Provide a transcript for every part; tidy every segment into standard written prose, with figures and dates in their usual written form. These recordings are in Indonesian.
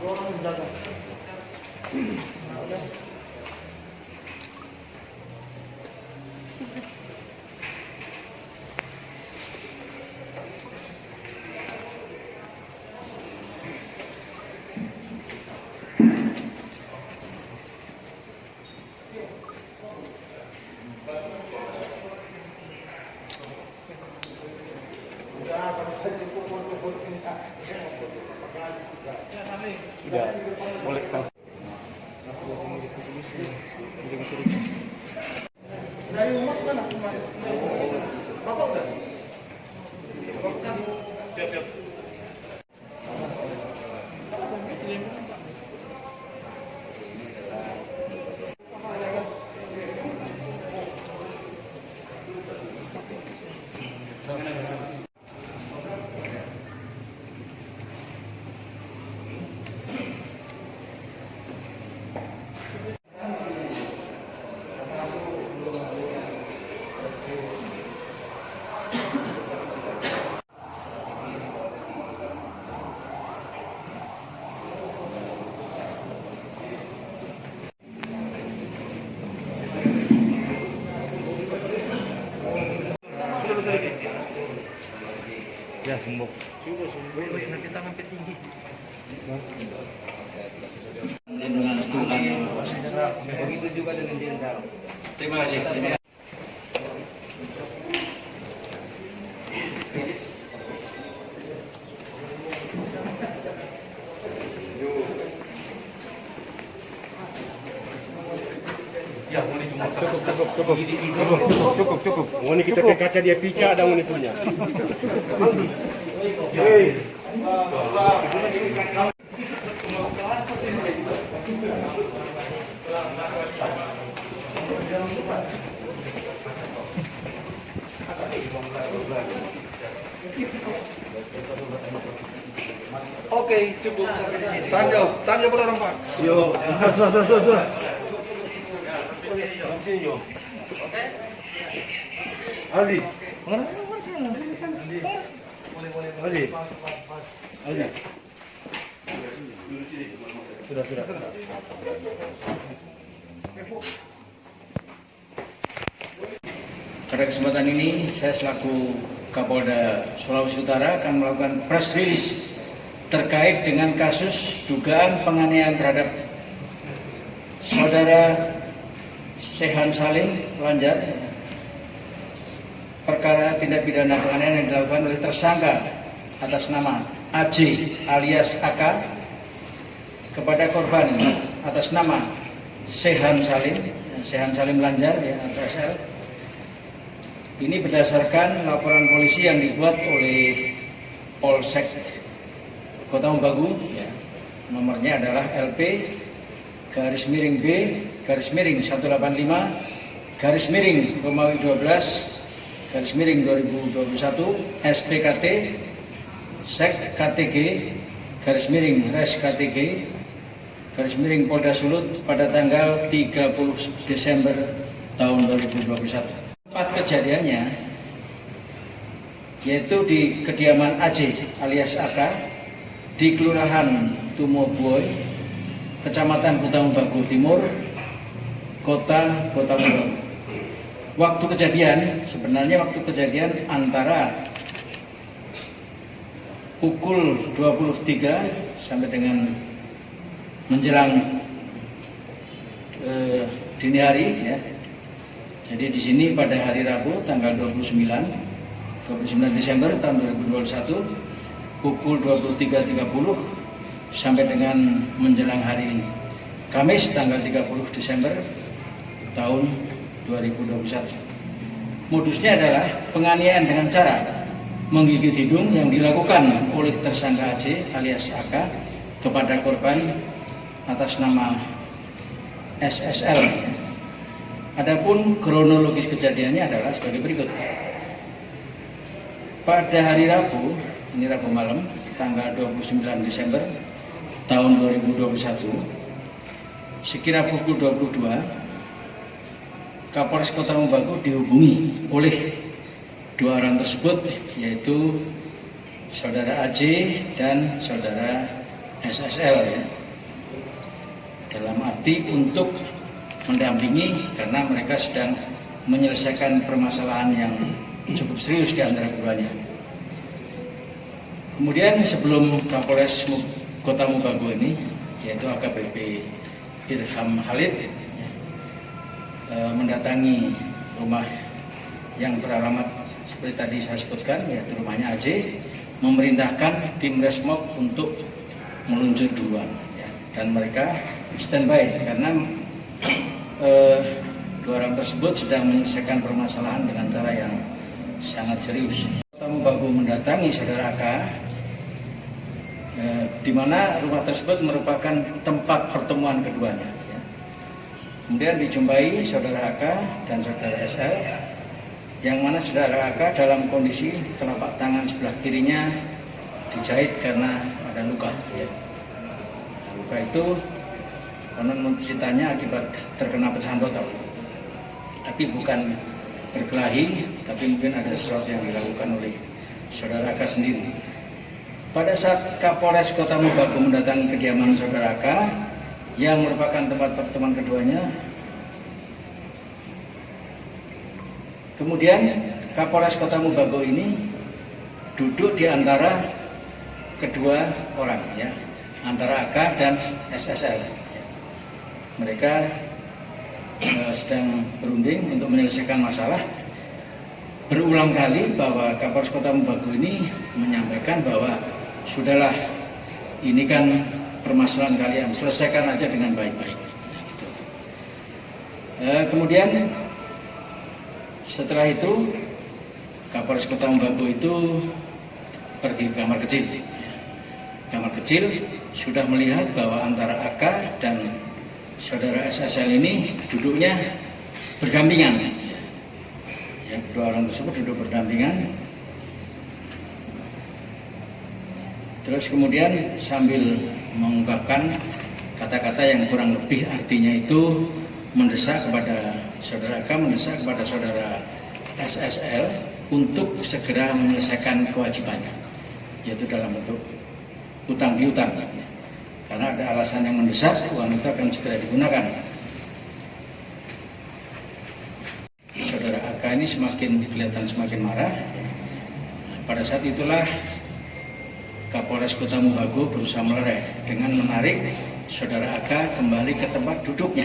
orang menjaga. Sudah boleh sah. Dari rumah mana? Bapak udah? Siap. Ya, sembuh. Nanti tangan tinggi. Dengan Tuhan. Begitu juga dengan jenderal. Terima kasih. Ya, mulai cuma cukup. Ini kita ke kaca dia pica ada ini punya. Hei. Oke, cukup sampai di sini. Tanya boleh orang Pak. Yo, so. Aldi. Sudah. Pada kesempatan ini, saya selaku Kapolda Sulawesi Utara akan melakukan press release terkait dengan kasus dugaan penganiayaan terhadap Saudara Shehan Salim Lanjar, perkara tindak pidana penganiayaan yang dilakukan oleh tersangka atas nama AJ alias AK kepada korban atas nama Shehan Salim Lanjar ya, atau SL. Ini berdasarkan laporan polisi yang dibuat oleh Polsek Kota Umbagu, ya. Nomornya adalah LP _B _185 Romawi 12 _2021 SPKT Sek KTG _Res KTG Polda Sulut pada tanggal 30 Desember tahun 2021. Tempat kejadiannya yaitu di kediaman AJ alias AK di Kelurahan Tumoboy, Kecamatan Kota Umbagu Timur, Kota Umbagu. Waktu kejadian antara pukul 23 sampai dengan menjelang dini hari ya. Jadi di sini pada hari Rabu tanggal 29 Desember tahun 2021 pukul 23.30 sampai dengan menjelang hari Kamis tanggal 30 Desember tahun 2021. Modusnya adalah penganiayaan dengan cara menggigit hidung yang dilakukan oleh tersangka AJ alias AK kepada korban atas nama SSL. Adapun kronologis kejadiannya adalah sebagai berikut. Pada hari Rabu, ini Rabu malam, tanggal 29 Desember tahun 2021, sekira pukul 22, Kapolres Kota Umbagu dihubungi oleh dua orang tersebut, yaitu Saudara AJ dan Saudara SSL ya, dalam arti untuk mendampingi karena mereka sedang menyelesaikan permasalahan yang cukup serius di antara keduanya. Kemudian sebelum Kapolres Kota Mubago ini, yaitu AKBP Irham Khalid, mendatangi rumah yang beralamat seperti tadi saya sebutkan, yaitu rumahnya AJ, memerintahkan tim Resmob untuk meluncur duluan, ya. Dan mereka standby karena dua orang tersebut sedang menyelesaikan permasalahan dengan cara yang sangat serius. Kota Mubago mendatangi saudara AK, di mana rumah tersebut merupakan tempat pertemuan keduanya. Ya. Kemudian dijumpai saudara AK dan saudara SL, yang mana saudara AK dalam kondisi telapak tangan sebelah kirinya dijahit karena ada luka. Ya. Luka itu konon ceritanya akibat terkena pecahan botol. Tapi bukan berkelahi, tapi mungkin ada sesuatu yang dilakukan oleh saudara AK sendiri. Pada saat Kapolres Kota Mubago mendatangi kediaman saudara AK yang merupakan tempat pertemuan keduanya, kemudian Kapolres Kota Mubago ini duduk di antara kedua orang, ya, antara AK dan SSL. Mereka sedang berunding untuk menyelesaikan masalah. Berulang kali bahwa Kapolres Kota Mubago ini menyampaikan bahwa sudahlah, ini kan permasalahan kalian, selesaikan aja dengan baik-baik. Kemudian setelah itu Kapolres Kota Mubago itu pergi ke kamar kecil. Kamar kecil sudah melihat bahwa antara AK dan saudara SSL ini duduknya berdampingan. Ya, kedua orang tersebut duduk berdampingan. Terus kemudian sambil mengungkapkan kata-kata yang kurang lebih artinya itu mendesak kepada saudara AK, mendesak kepada saudara SSL untuk segera menyelesaikan kewajibannya, yaitu dalam bentuk utang piutang. Karena ada alasan yang mendesak, uang itu akan segera digunakan. Saudara AK ini kelihatan semakin marah. Pada saat itulah Kapolres Kota Mubago berusaha melerai dengan menarik saudara AK kembali ke tempat duduknya.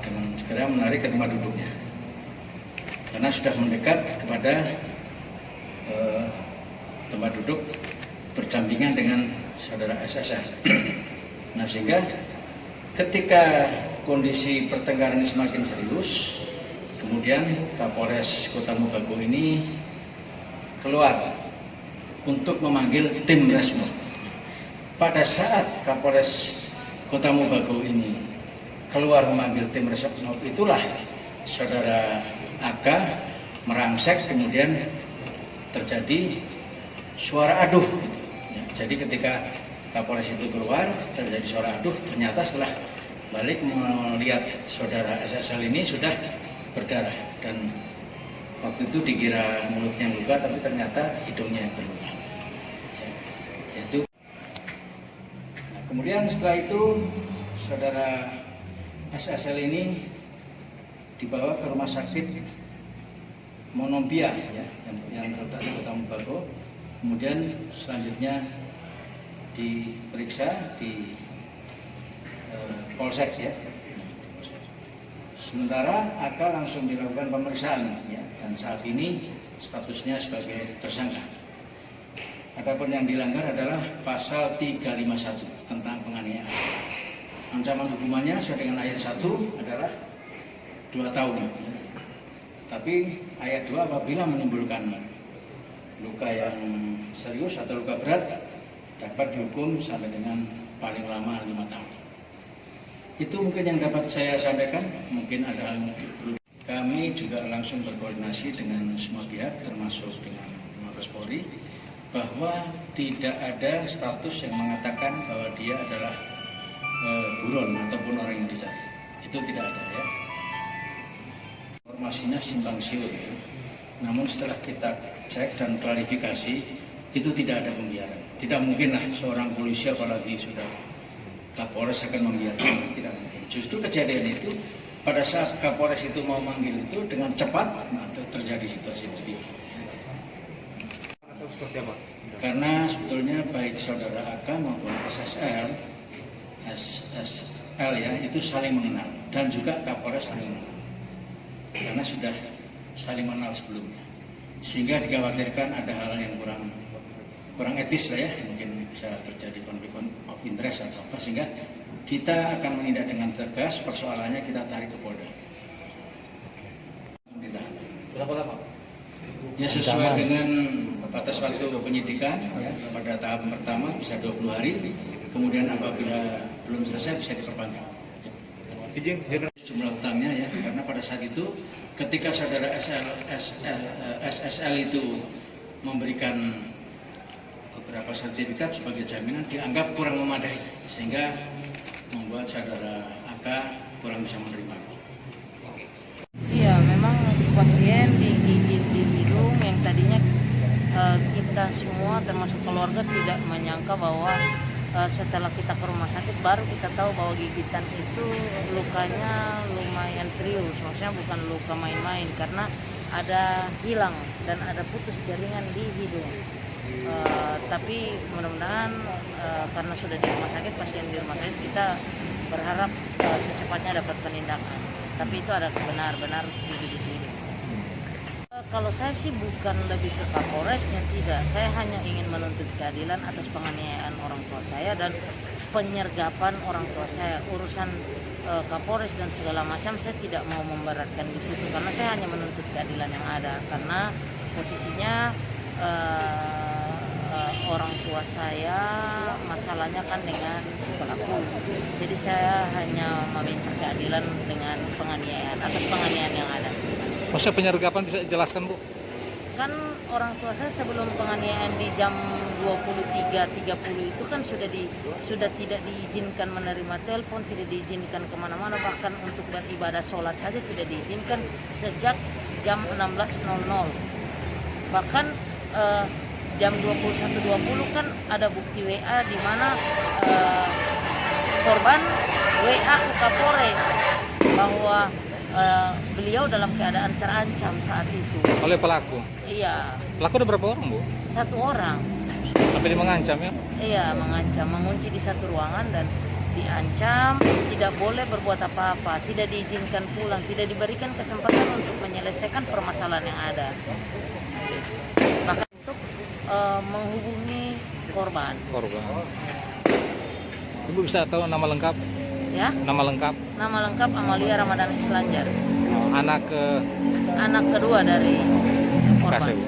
Dengan segera menarik ke tempat duduknya. Karena sudah mendekat kepada tempat duduk berdampingan dengan saudara SSL. Nah, sehingga ketika kondisi pertengkaran ini semakin serius, kemudian Kapolres Kota Mubago ini keluar untuk memanggil tim Resmob. Pada saat Kapolres Kota Mubago ini keluar memanggil tim Resmob, itulah saudara AK merangsek, kemudian terjadi suara aduh. Jadi ketika Kapolres itu keluar, terjadi suara aduh. Ternyata setelah balik melihat saudara SSL ini sudah berdarah, dan waktu itu dikira mulutnya yang luka, tapi ternyata hidungnya yang terluka. Nah, kemudian setelah itu saudara SSL ini dibawa ke rumah sakit Monombia, ya, yang terletak di Kota Mubago. Kemudian selanjutnya diperiksa di Polsek, ya. Sementara AK langsung dilakukan pemeriksaan, ya, dan saat ini statusnya sebagai tersangka. Adapun yang dilanggar adalah pasal 351 tentang penganiayaan. Ancaman hukumannya sesuai dengan ayat 1 adalah 2 tahun. Ya. Tapi ayat 2 apabila menimbulkan luka yang serius atau luka berat dapat dihukum sampai dengan paling lama 5 tahun. Itu mungkin yang dapat saya sampaikan. Mungkin ada hal yang perlu. Kami juga langsung berkoordinasi dengan semua pihak, termasuk dengan Mabes Polri, bahwa tidak ada status yang mengatakan bahwa dia adalah buron ataupun orang yang dicari. Itu tidak ada, ya. Informasinya simpang siur, ya. Namun setelah kita cek dan klarifikasi, itu tidak ada pembiaran. Tidak mungkinlah seorang polisi apalagi sudah Kapolres akan membiarkan, tidak mungkin. Justru kejadian itu pada saat Kapolres itu mau manggil itu dengan cepat, nah, terjadi situasi seperti itu. Atau seperti apa? Karena sebetulnya baik saudara AK maupun SSL ya itu saling mengenal dan juga Kapolres saling mengenal. Karena sudah saling mengenal sebelumnya. Sehingga dikhawatirkan ada hal yang kurang etis lah ya, mungkin bisa terjadi konflik of interest atau apa, sehingga kita akan menindak dengan tegas. Persoalannya kita tarik ke Polda. Berapa lama? Ya sesuai dengan batas waktu penyidikan ya, pada tahap pertama bisa 20 hari, kemudian apabila belum selesai bisa diperpanjang. Jumlah utangnya ya, karena pada saat itu ketika saudara SSL itu memberikan beberapa sertifikat sebagai jaminan dianggap kurang memadai, sehingga membuat saudara AK kurang bisa menerima. Iya, memang pasien digigit di hidung yang tadinya kita semua termasuk keluarga tidak menyangka bahwa setelah kita ke rumah sakit baru kita tahu bahwa gigitan itu lukanya lumayan serius, maksudnya bukan luka main-main karena ada hilang dan ada putus jaringan di hidung. Tapi mudah-mudahan karena sudah di rumah sakit, pasien di rumah sakit, kita berharap secepatnya dapat penindakan. Tapi itu ada benar-benar digigit hidung. Kalau saya sih bukan lebih ke Kapolresnya, tidak. Saya hanya ingin menuntut keadilan atas penganiayaan orang tua saya dan penyergapan orang tua saya. Urusan Kapolres dan segala macam saya tidak mau memberatkan di situ karena saya hanya menuntut keadilan yang ada. Karena posisinya orang tua saya masalahnya kan dengan si pelaku. Jadi saya hanya meminta keadilan dengan penganiayaan atas penganiayaan yang ada. Maksudnya penyergapan bisa dijelaskan, Bu? Kan orang tua saya sebelum penganiayaan di jam 23.30 itu kan sudah tidak diizinkan menerima telepon, tidak diizinkan kemana-mana, bahkan untuk beribadah sholat saja tidak diizinkan sejak jam 16.00. Bahkan jam 21.20 kan ada bukti WA di mana korban WA ke Kapolres bahwa beliau dalam keadaan terancam saat itu. Oleh pelaku? Iya. Pelaku ada berapa orang, Bu? 1 orang. Sampai dia mengancam ya? Iya, mengancam, mengunci di satu ruangan dan diancam, tidak boleh berbuat apa-apa, tidak diizinkan pulang, tidak diberikan kesempatan untuk menyelesaikan permasalahan yang ada. Bahkan untuk menghubungi korban. Ibu bisa tahu nama lengkap? Ya? Nama lengkap? Nama lengkap Amalia Ramadan Islanjar. Anak Anak kedua dari korban. Kasih, Bu.